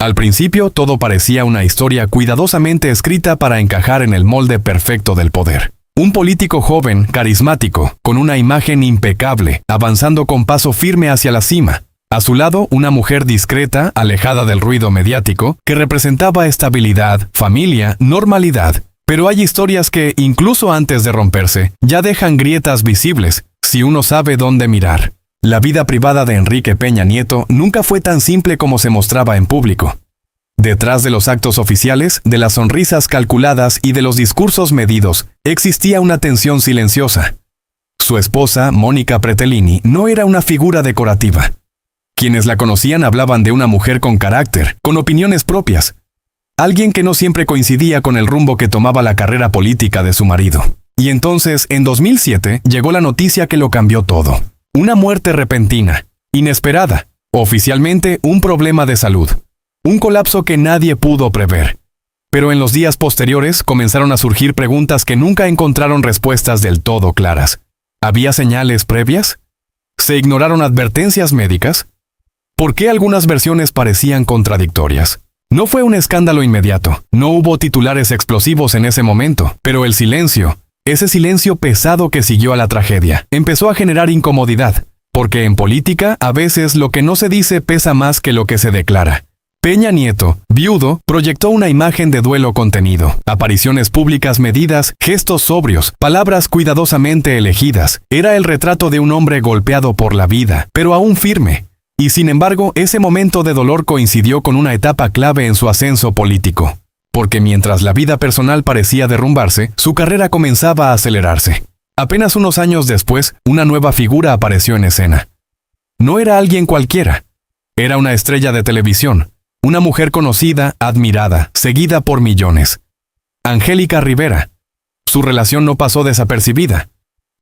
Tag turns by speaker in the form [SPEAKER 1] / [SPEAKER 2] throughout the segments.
[SPEAKER 1] Al principio todo parecía una historia cuidadosamente escrita para encajar en el molde perfecto del poder. Un político joven, carismático, con una imagen impecable, avanzando con paso firme hacia la cima. A su lado, una mujer discreta, alejada del ruido mediático, que representaba estabilidad, familia, normalidad. Pero hay historias que, incluso antes de romperse, ya dejan grietas visibles, si uno sabe dónde mirar. La vida privada de Enrique Peña Nieto nunca fue tan simple como se mostraba en público. Detrás de los actos oficiales, de las sonrisas calculadas y de los discursos medidos, existía una tensión silenciosa. Su esposa, Mónica Pretelini, no era una figura decorativa. Quienes la conocían hablaban de una mujer con carácter, con opiniones propias. Alguien que no siempre coincidía con el rumbo que tomaba la carrera política de su marido. Y entonces, en 2007, llegó la noticia que lo cambió todo. Una muerte repentina, inesperada, oficialmente un problema de salud. Un colapso que nadie pudo prever. Pero en los días posteriores comenzaron a surgir preguntas que nunca encontraron respuestas del todo claras. ¿Había señales previas? ¿Se ignoraron advertencias médicas? ¿Por qué algunas versiones parecían contradictorias? No fue un escándalo inmediato, no hubo titulares explosivos en ese momento, pero el silencio, ese silencio pesado que siguió a la tragedia, empezó a generar incomodidad, porque en política a veces lo que no se dice pesa más que lo que se declara. Peña Nieto, viudo, proyectó una imagen de duelo contenido, apariciones públicas medidas, gestos sobrios, palabras cuidadosamente elegidas. Era el retrato de un hombre golpeado por la vida, pero aún firme. Y sin embargo, ese momento de dolor coincidió con una etapa clave en su ascenso político. Porque mientras la vida personal parecía derrumbarse, su carrera comenzaba a acelerarse. Apenas unos años después, una nueva figura apareció en escena. No era alguien cualquiera. Era una estrella de televisión. Una mujer conocida, admirada, seguida por millones. Angélica Rivera. Su relación no pasó desapercibida.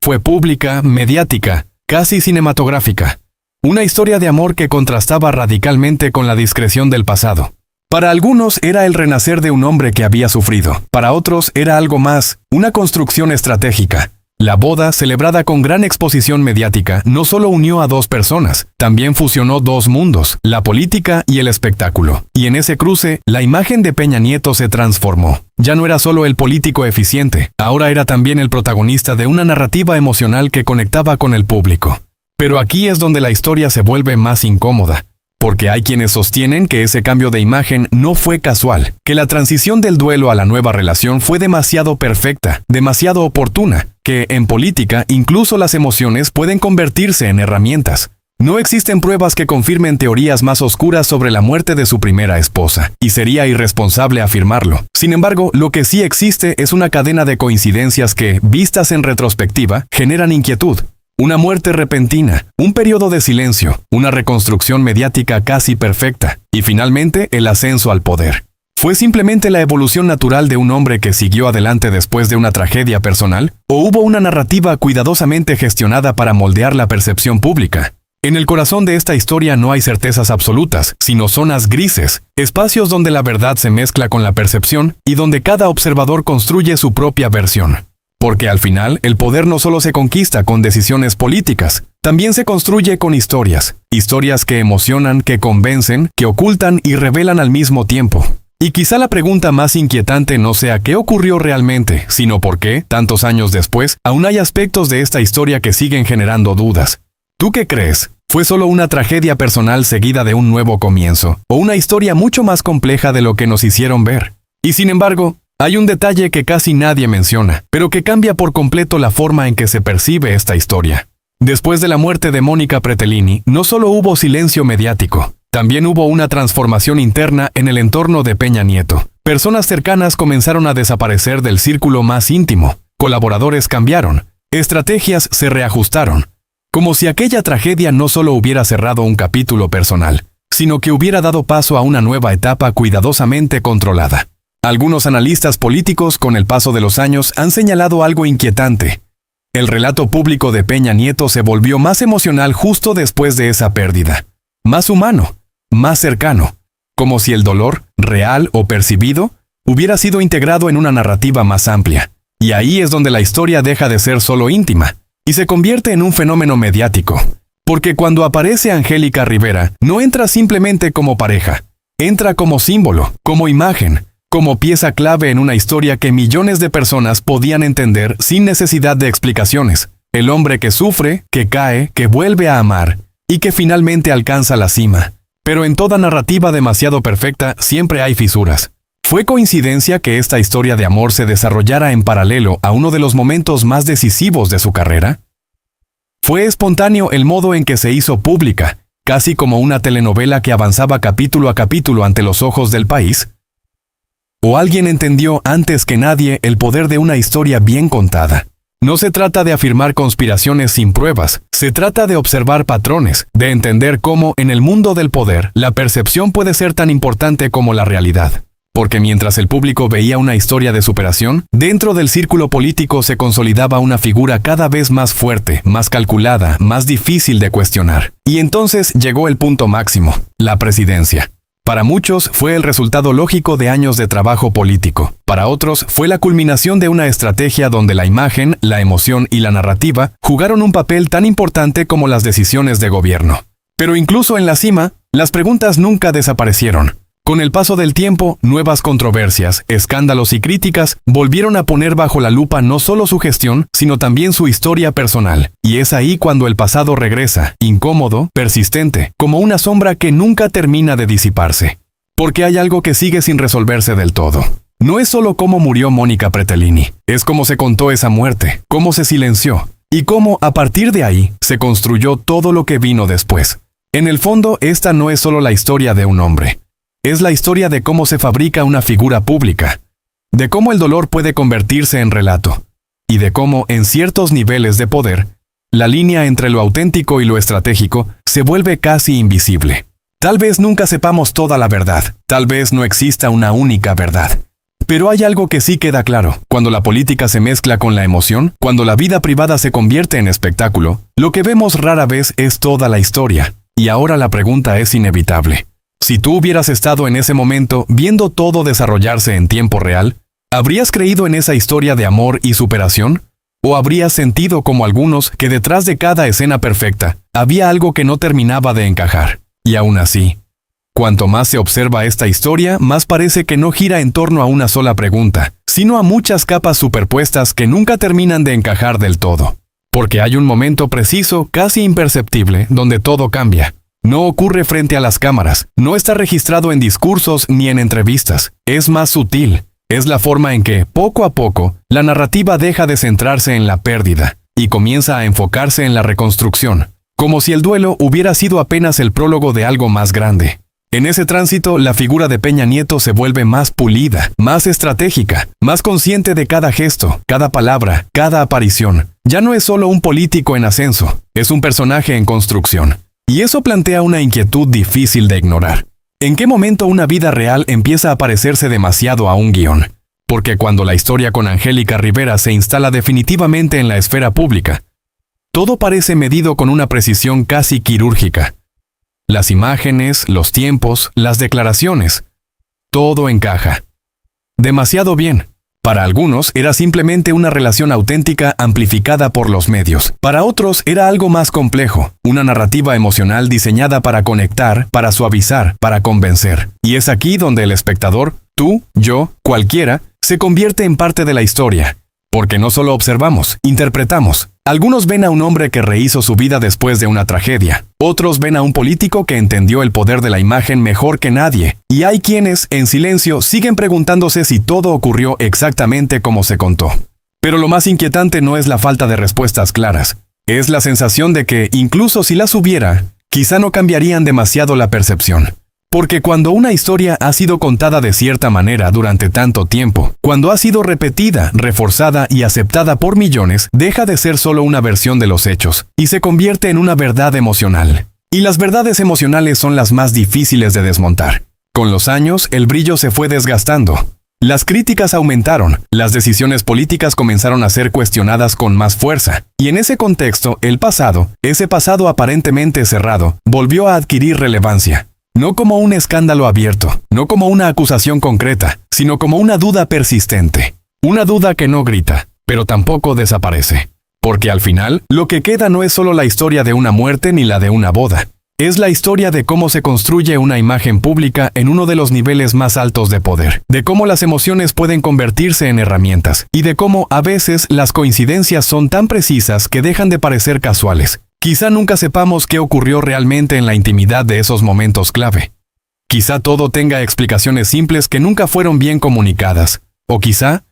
[SPEAKER 1] Fue pública, mediática, casi cinematográfica. Una historia de amor que contrastaba radicalmente con la discreción del pasado. Para algunos era el renacer de un hombre que había sufrido. Para otros era algo más, una construcción estratégica. La boda, celebrada con gran exposición mediática, no solo unió a dos personas, también fusionó dos mundos, la política y el espectáculo. Y en ese cruce, la imagen de Peña Nieto se transformó. Ya no era solo el político eficiente, ahora era también el protagonista de una narrativa emocional que conectaba con el público. Pero aquí es donde la historia se vuelve más incómoda. Porque hay quienes sostienen que ese cambio de imagen no fue casual, que la transición del duelo a la nueva relación fue demasiado perfecta, demasiado oportuna, que en política incluso las emociones pueden convertirse en herramientas. No existen pruebas que confirmen teorías más oscuras sobre la muerte de su primera esposa, y sería irresponsable afirmarlo. Sin embargo, lo que sí existe es una cadena de coincidencias que, vistas en retrospectiva, generan inquietud. Una muerte repentina, un periodo de silencio, una reconstrucción mediática casi perfecta, y finalmente el ascenso al poder. ¿Fue simplemente la evolución natural de un hombre que siguió adelante después de una tragedia personal? ¿O hubo una narrativa cuidadosamente gestionada para moldear la percepción pública? En el corazón de esta historia no hay certezas absolutas, sino zonas grises, espacios donde la verdad se mezcla con la percepción y donde cada observador construye su propia versión. Porque al final, el poder no solo se conquista con decisiones políticas, también se construye con historias. Historias que emocionan, que convencen, que ocultan y revelan al mismo tiempo. Y quizá la pregunta más inquietante no sea qué ocurrió realmente, sino por qué, tantos años después, aún hay aspectos de esta historia que siguen generando dudas. ¿Tú qué crees? ¿Fue solo una tragedia personal seguida de un nuevo comienzo? ¿O una historia mucho más compleja de lo que nos hicieron ver? Y sin embargo, hay un detalle que casi nadie menciona, pero que cambia por completo la forma en que se percibe esta historia. Después de la muerte de Mónica Pretelini, no solo hubo silencio mediático, también hubo una transformación interna en el entorno de Peña Nieto. Personas cercanas comenzaron a desaparecer del círculo más íntimo, colaboradores cambiaron, estrategias se reajustaron, como si aquella tragedia no solo hubiera cerrado un capítulo personal, sino que hubiera dado paso a una nueva etapa cuidadosamente controlada. Algunos analistas políticos, con el paso de los años, han señalado algo inquietante. El relato público de Peña Nieto se volvió más emocional justo después de esa pérdida. Más humano, más cercano, como si el dolor, real o percibido, hubiera sido integrado en una narrativa más amplia. Y ahí es donde la historia deja de ser solo íntima, y se convierte en un fenómeno mediático. Porque cuando aparece Angélica Rivera, no entra simplemente como pareja. Entra como símbolo, como imagen, como pieza clave en una historia que millones de personas podían entender sin necesidad de explicaciones. El hombre que sufre, que cae, que vuelve a amar y que finalmente alcanza la cima. Pero en toda narrativa demasiado perfecta siempre hay fisuras. ¿Fue coincidencia que esta historia de amor se desarrollara en paralelo a uno de los momentos más decisivos de su carrera? ¿Fue espontáneo el modo en que se hizo pública, casi como una telenovela que avanzaba capítulo a capítulo ante los ojos del país? ¿O alguien entendió antes que nadie el poder de una historia bien contada? No se trata de afirmar conspiraciones sin pruebas, se trata de observar patrones, de entender cómo en el mundo del poder la percepción puede ser tan importante como la realidad. Porque mientras el público veía una historia de superación, dentro del círculo político se consolidaba una figura cada vez más fuerte, más calculada, más difícil de cuestionar. Y entonces llegó el punto máximo, la presidencia. Para muchos fue el resultado lógico de años de trabajo político. Para otros fue la culminación de una estrategia donde la imagen, la emoción y la narrativa jugaron un papel tan importante como las decisiones de gobierno. Pero incluso en la cima, las preguntas nunca desaparecieron. Con el paso del tiempo, nuevas controversias, escándalos y críticas volvieron a poner bajo la lupa no solo su gestión, sino también su historia personal. Y es ahí cuando el pasado regresa, incómodo, persistente, como una sombra que nunca termina de disiparse. Porque hay algo que sigue sin resolverse del todo. No es solo cómo murió Mónica Pretelini, es cómo se contó esa muerte, cómo se silenció, y cómo, a partir de ahí, se construyó todo lo que vino después. En el fondo, esta no es solo la historia de un hombre. Es la historia de cómo se fabrica una figura pública, de cómo el dolor puede convertirse en relato, y de cómo, en ciertos niveles de poder, la línea entre lo auténtico y lo estratégico se vuelve casi invisible. Tal vez nunca sepamos toda la verdad, tal vez no exista una única verdad. Pero hay algo que sí queda claro: cuando la política se mezcla con la emoción, cuando la vida privada se convierte en espectáculo, lo que vemos rara vez es toda la historia. Y ahora la pregunta es inevitable. Si tú hubieras estado en ese momento viendo todo desarrollarse en tiempo real, ¿habrías creído en esa historia de amor y superación? ¿O habrías sentido, como algunos, que detrás de cada escena perfecta había algo que no terminaba de encajar? Y aún así, cuanto más se observa esta historia, más parece que no gira en torno a una sola pregunta, sino a muchas capas superpuestas que nunca terminan de encajar del todo. Porque hay un momento preciso, casi imperceptible, donde todo cambia. No ocurre frente a las cámaras, no está registrado en discursos ni en entrevistas, es más sutil. Es la forma en que, poco a poco, la narrativa deja de centrarse en la pérdida y comienza a enfocarse en la reconstrucción, como si el duelo hubiera sido apenas el prólogo de algo más grande. En ese tránsito, la figura de Peña Nieto se vuelve más pulida, más estratégica, más consciente de cada gesto, cada palabra, cada aparición. Ya no es solo un político en ascenso, es un personaje en construcción. Y eso plantea una inquietud difícil de ignorar. ¿En qué momento una vida real empieza a parecerse demasiado a un guión? Porque cuando la historia con Angélica Rivera se instala definitivamente en la esfera pública, todo parece medido con una precisión casi quirúrgica. Las imágenes, los tiempos, las declaraciones, todo encaja. Demasiado bien. Para algunos era simplemente una relación auténtica amplificada por los medios. Para otros era algo más complejo, una narrativa emocional diseñada para conectar, para suavizar, para convencer. Y es aquí donde el espectador, tú, yo, cualquiera, se convierte en parte de la historia. Porque no solo observamos, interpretamos. Algunos ven a un hombre que rehizo su vida después de una tragedia. Otros ven a un político que entendió el poder de la imagen mejor que nadie. Y hay quienes, en silencio, siguen preguntándose si todo ocurrió exactamente como se contó. Pero lo más inquietante no es la falta de respuestas claras. Es la sensación de que, incluso si las hubiera, quizá no cambiarían demasiado la percepción. Porque cuando una historia ha sido contada de cierta manera durante tanto tiempo, cuando ha sido repetida, reforzada y aceptada por millones, deja de ser solo una versión de los hechos, y se convierte en una verdad emocional. Y las verdades emocionales son las más difíciles de desmontar. Con los años, el brillo se fue desgastando. Las críticas aumentaron, las decisiones políticas comenzaron a ser cuestionadas con más fuerza, y en ese contexto, el pasado, ese pasado aparentemente cerrado, volvió a adquirir relevancia. No como un escándalo abierto, no como una acusación concreta, sino como una duda persistente. Una duda que no grita, pero tampoco desaparece. Porque al final, lo que queda no es solo la historia de una muerte ni la de una boda. Es la historia de cómo se construye una imagen pública en uno de los niveles más altos de poder, de cómo las emociones pueden convertirse en herramientas, y de cómo a veces las coincidencias son tan precisas que dejan de parecer casuales. Quizá nunca sepamos qué ocurrió realmente en la intimidad de esos momentos clave. Quizá todo tenga explicaciones simples que nunca fueron bien comunicadas, o quizá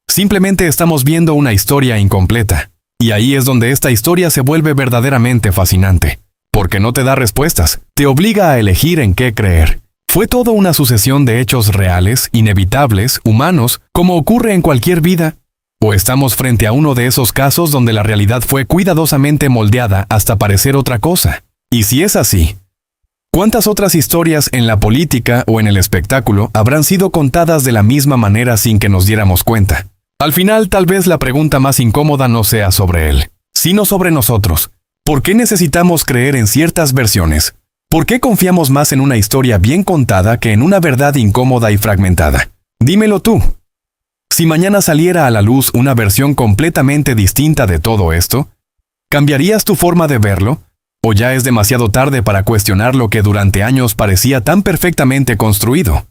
[SPEAKER 1] simplemente estamos viendo una historia incompleta. Y ahí es donde esta historia se vuelve verdaderamente fascinante. Porque no te da respuestas, te obliga a elegir en qué creer. ¿Fue todo una sucesión de hechos reales, inevitables, humanos, como ocurre en cualquier vida? ¿O estamos frente a uno de esos casos donde la realidad fue cuidadosamente moldeada hasta parecer otra cosa? Y si es así, ¿cuántas otras historias en la política o en el espectáculo habrán sido contadas de la misma manera sin que nos diéramos cuenta? Al final, tal vez la pregunta más incómoda no sea sobre él, sino sobre nosotros. ¿Por qué necesitamos creer en ciertas versiones? ¿Por qué confiamos más en una historia bien contada que en una verdad incómoda y fragmentada? Dímelo tú. Si mañana saliera a la luz una versión completamente distinta de todo esto, ¿cambiarías tu forma de verlo? ¿O ya es demasiado tarde para cuestionar lo que durante años parecía tan perfectamente construido?